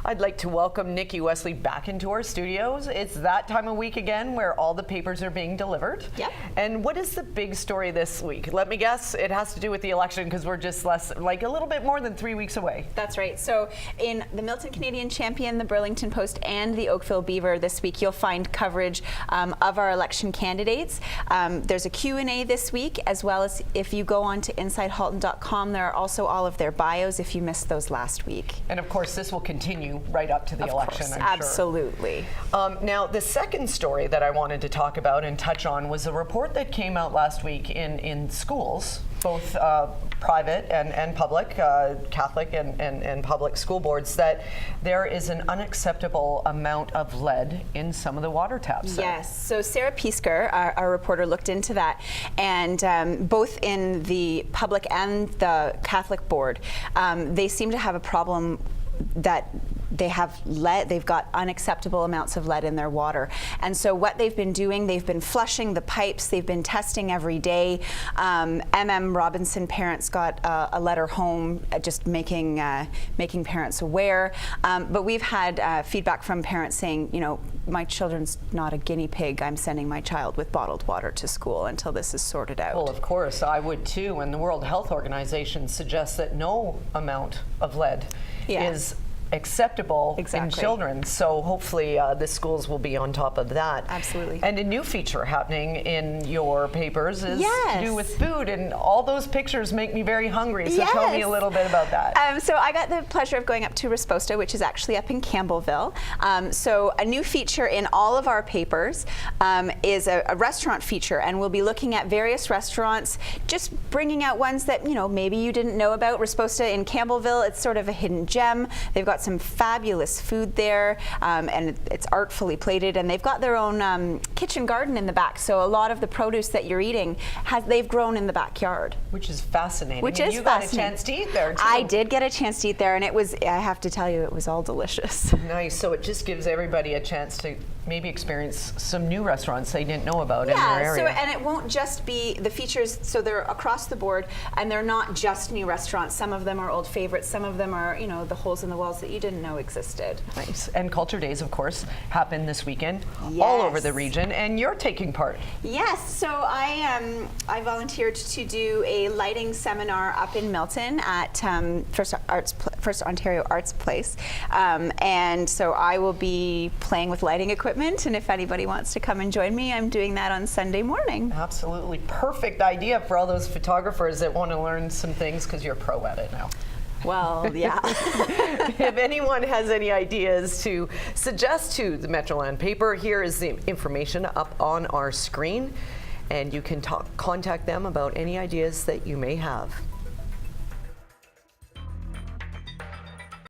I'd like to welcome Nikki Wesley back into our studios. It's that time of week again where all the papers are being delivered. Yep. And what is the big story this week? Let me guess, it has to do with the election because we're just a little bit more than 3 weeks away. That's right. So in the Milton Canadian Champion, the Burlington Post, and the Oakville Beaver this week, you'll find coverage of our election candidates. There's a Q&A this week, as well as if you go on to InsideHalton.com, there are also all of their bios if you missed those last week. And of course, this will continue right up to the election, I'm sure. Absolutely. Now, the second story that I wanted to talk about and touch on was a report that came out last week in schools, both private and public, Catholic and public school boards, that there is an unacceptable amount of lead in some of the water taps. Yes, so Sarah Piesker, our reporter, looked into that, and both in the public and the Catholic board, they seem to have a problem that they have lead, they've got unacceptable amounts of lead in their water. And so what they've been doing, they've been flushing the pipes, they've been testing every day. Robinson parents got a letter home just making parents aware. But we've had feedback from parents saying, you know, my children's not a guinea pig. I'm sending my child with bottled water to school until this is sorted out. Well, of course, I would too. And the World Health Organization suggests that no amount of lead is acceptable in children. So hopefully the schools will be on top of that. Absolutely. And a new feature happening in your papers is to do with food, and all those pictures make me very hungry. So tell me a little bit about that. So I got the pleasure of going up to Resposta, which is actually up in Campbellville. So a new feature in all of our papers is a restaurant feature, and we'll be looking at various restaurants, just bringing out ones that, you know, maybe you didn't know about. Resposta in Campbellville, it's sort of a hidden gem. They've got some fabulous food there, and it's artfully plated, and they've got their own kitchen garden in the back, so a lot of the produce that you're eating they've grown in the backyard. Which is fascinating. Which and is you fascinating. got a chance to eat there too. I did get a chance to eat there, and it was, I have to tell you, it was all delicious. Nice. So it just gives everybody a chance to maybe experience some new restaurants they didn't know about in their area. And it won't just be the features, so they're across the board, and they're not just new restaurants. Some of them are old favorites, some of them are, you know, the holes in the walls that you didn't know existed. Nice. And Culture Days, of course, happen this weekend all over the region, and you're taking part. Yes, so I volunteered to do a lighting seminar up in Milton at First Ontario Arts Place, and so I will be playing with lighting equipment, and if anybody wants to come and join me, I'm doing that on Sunday morning. Absolutely perfect idea for all those photographers that want to learn some things, because you're pro at it now. Well, yeah. If anyone has any ideas to suggest to the Metroland paper, here is the information up on our screen, and you can contact them about any ideas that you may have.